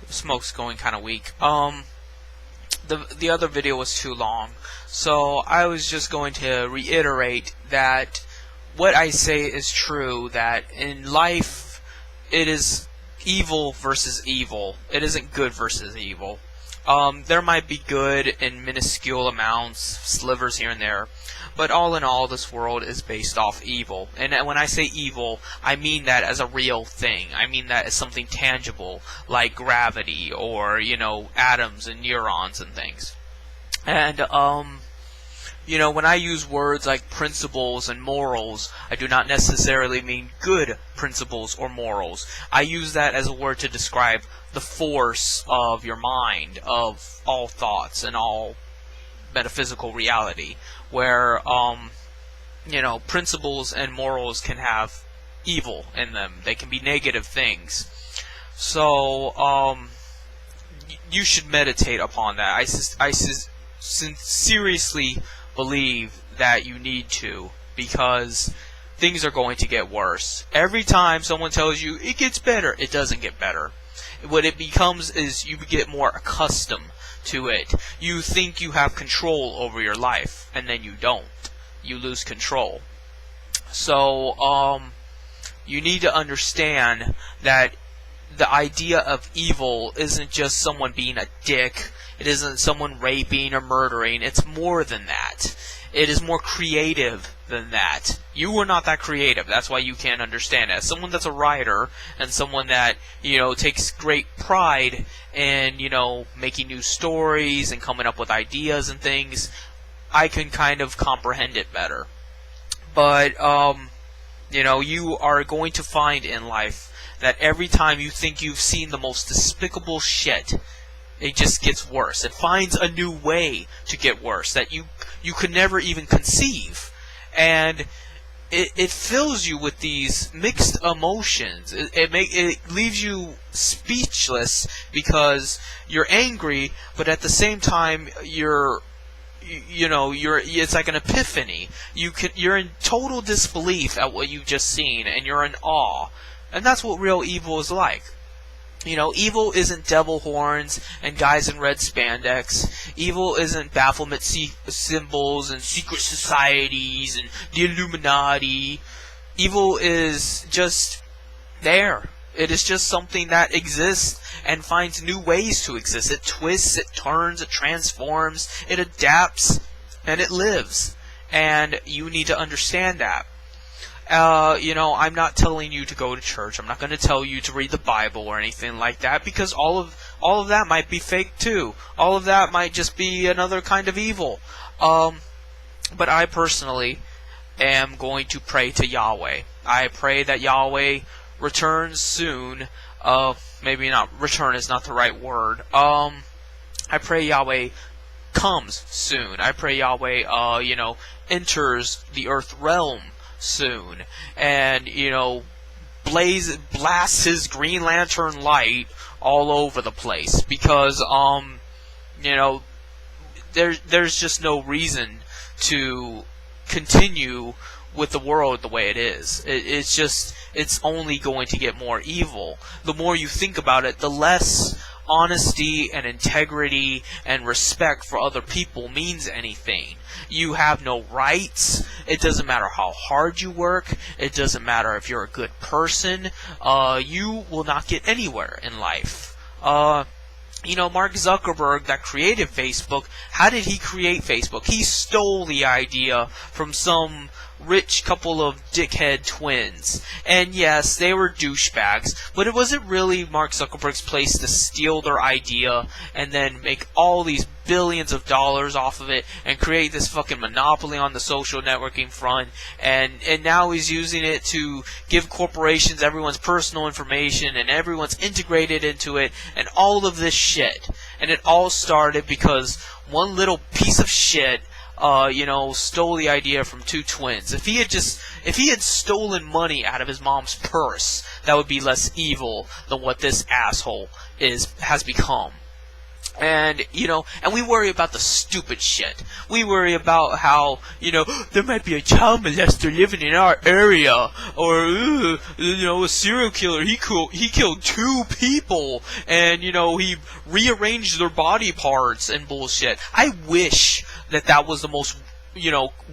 smoke's going kind of weak. The other video was too long, so I was just going to reiterate that what I say is true, that in life it is evil versus evil. It isn't good versus evil. There might be good in minuscule amounts, slivers here and there, but all in all, this world is based off evil. And when I say evil, I mean that as a real thing. I mean that as something tangible, like gravity, or, atoms and neurons and things. And, when I use words like principles and morals, I do not necessarily mean good principles or morals. I use that as a word to describe the force of your mind, of all thoughts and all metaphysical reality, where, principles and morals can have evil in them. They can be negative things. So, you should meditate upon that. I seriously believe that you need to, because things are going to get worse. Every time someone tells you it gets better, it doesn't get better. What it becomes is you get more accustomed to it. You think you have control over your life, and then you don't. You lose control. So, you need to understand that the idea of evil isn't just someone being a dick. It isn't someone raping or murdering. It's more than that. It is more creative than that. You are not that creative. That's why you can't understand it. As someone that's a writer, and someone that, takes great pride in, making new stories and coming up with ideas and things, I can kind of comprehend it better. But, you are going to find in life that every time you think you've seen the most despicable shit, it just gets worse. It finds a new way to get worse that you could never even conceive. And it fills you with these mixed emotions. It leaves you speechless because you're angry, but at the same time it's like an epiphany. You're in total disbelief at what you've just seen, and you're in awe. And that's what real evil is like. Evil isn't devil horns and guys in red spandex. Evil isn't bafflement symbols and secret societies and the Illuminati. Evil is just there. It is just something that exists and finds new ways to exist. It twists, it turns, it transforms, it adapts, and it lives. And you need to understand that. I'm not telling you to go to church. I'm not going to tell you to read the Bible or anything like that, because all of that might be fake too. All of that might just be another kind of evil. But I personally am going to pray to Yahweh. I pray that Yahweh returns soon. Maybe not return is not the right word. I pray Yahweh comes soon. I pray Yahweh, enters the earth realm soon, and blasts his Green Lantern light all over the place, because there's just no reason to continue with the world the way it is. It's only going to get more evil. The more you think about it, the less honesty and integrity and respect for other people means anything. You have no rights. It doesn't matter how hard you work. It doesn't matter if you're a good person. You will not get anywhere in life. Mark Zuckerberg, that created Facebook, how did he create Facebook? He stole the idea from some rich couple of dickhead twins. And yes, they were douchebags, but it wasn't really Mark Zuckerberg's place to steal their idea and then make all these billions of dollars off of it and create this fucking monopoly on the social networking front, and now he's using it to give corporations everyone's personal information, and everyone's integrated into it, and all of this shit. And it all started because one little piece of shit stole the idea from two twins. If he had stolen money out of his mom's purse, that would be less evil than what this asshole has become. And, and we worry about the stupid shit. We worry about how, there might be a child molester living in our area. Or, a serial killer, he killed 2 people. And, he rearranged their body parts and bullshit. I wish that was the most,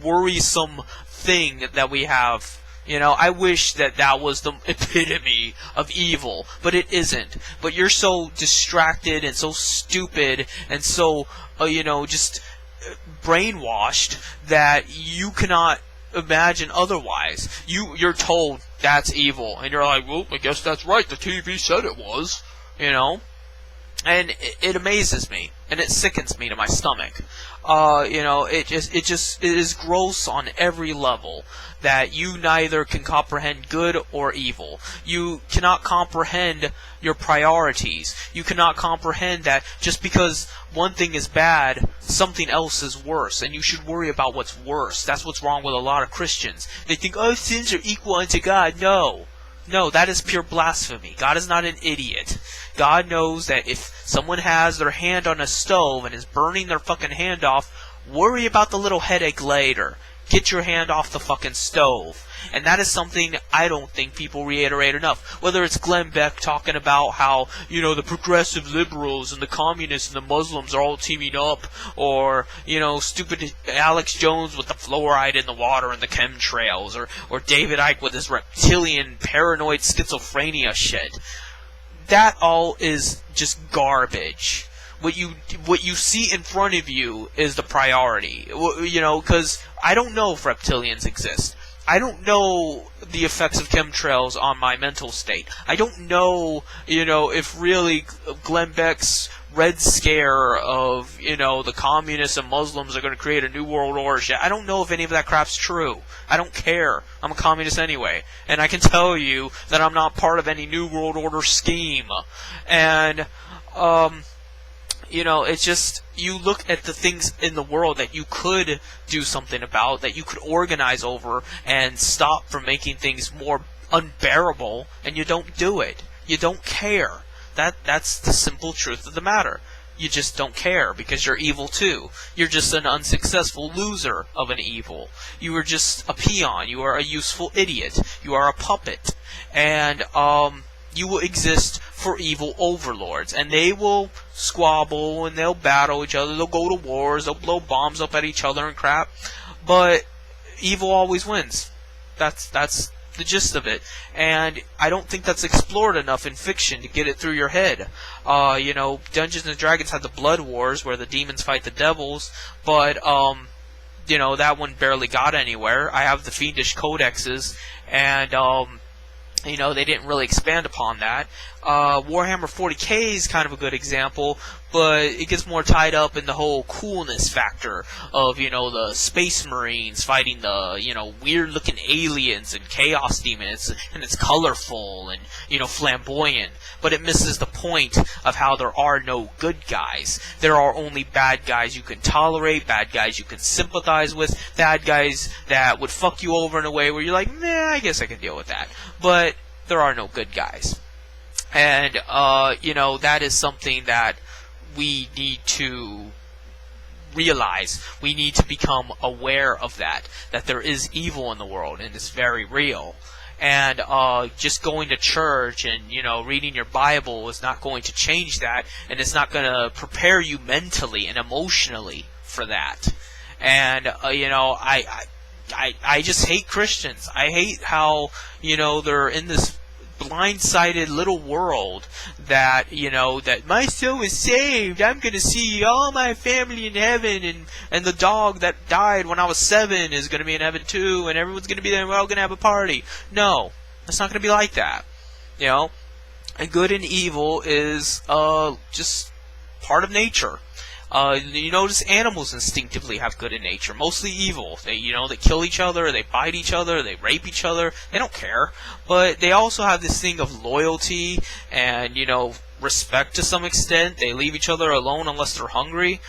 worrisome thing that we have. I wish that was the epitome of evil, but it isn't. But you're so distracted and so stupid and so, just brainwashed that you cannot imagine otherwise. You're told that's evil, and you're like, well, I guess that's right. The TV said it was, And it amazes me, and it sickens me to my stomach. It is gross on every level that you neither can comprehend good or evil. You cannot comprehend your priorities. You cannot comprehend that just because one thing is bad, something else is worse, and you should worry about what's worse. That's what's wrong with a lot of Christians. They think, sins are equal unto God. No, that is pure blasphemy. God is not an idiot. God knows that if someone has their hand on a stove and is burning their fucking hand off, worry about the little headache later. Get your hand off the fucking stove. And that is something I don't think people reiterate enough. Whether it's Glenn Beck talking about how, the progressive liberals and the communists and the Muslims are all teaming up, or, stupid Alex Jones with the fluoride in the water and the chemtrails, or David Icke with his reptilian paranoid schizophrenia shit. That all is just garbage. What you see in front of you is the priority. Because I don't know if reptilians exist. I don't know the effects of chemtrails on my mental state. I don't know, if really Glenn Beck's Red Scare of, the communists and Muslims are going to create a new world order shit. I don't know if any of that crap's true. I don't care. I'm a communist anyway. And I can tell you that I'm not part of any new world order scheme. And, it's just, you look at the things in the world that you could do something about, that you could organize over and stop from making things more unbearable, and you don't do it. You don't care. That's the simple truth of the matter. You just don't care because you're evil too. You're just an unsuccessful loser of an evil. You are just a peon. You are a useful idiot. You are a puppet. And, you will exist for evil overlords, and they will squabble and they'll battle each other, they'll go to wars, they'll blow bombs up at each other and crap, but evil always wins. That's the gist of it, and I don't think that's explored enough in fiction to get it through your head. Dungeons and Dragons had the Blood Wars where the demons fight the devils, but that one barely got anywhere. I have the Fiendish Codexes, and they didn't really expand upon that. Warhammer 40k is kind of a good example, but it gets more tied up in the whole coolness factor of, the Space Marines fighting the, weird-looking aliens and Chaos Demons, and it's colorful and, flamboyant. But it misses the point of how there are no good guys. There are only bad guys you can tolerate, bad guys you can sympathize with, bad guys that would fuck you over in a way where you're like, I guess I can deal with that. But there are no good guys. And, that is something that we need to realize. We need to become aware of that there is evil in the world, and it's very real. And just going to church and, reading your Bible is not going to change that, and it's not going to prepare you mentally and emotionally for that. And, I just hate Christians. I hate how, they're in this blindsided little world that, that my soul is saved. I'm going to see all my family in heaven, and the dog that died when I was 7 is going to be in heaven too, and everyone's going to be there, and we're all going to have a party. No, it's not going to be like that. And good and evil is just part of nature. You notice animals instinctively have good in nature, mostly evil. They kill each other, they bite each other, they rape each other. They don't care, but they also have this thing of loyalty and respect to some extent. They leave each other alone unless they're hungry,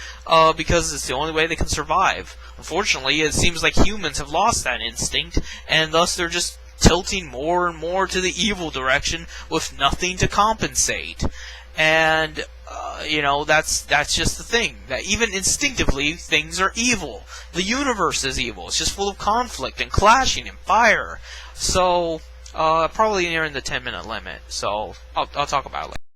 because it's the only way they can survive. Unfortunately, it seems like humans have lost that instinct, and thus they're just tilting more and more to the evil direction with nothing to compensate. And that's just the thing, that even instinctively things are evil. The universe is evil. It's just full of conflict and clashing and fire. So probably nearing the 10-minute limit. So I'll talk about it later.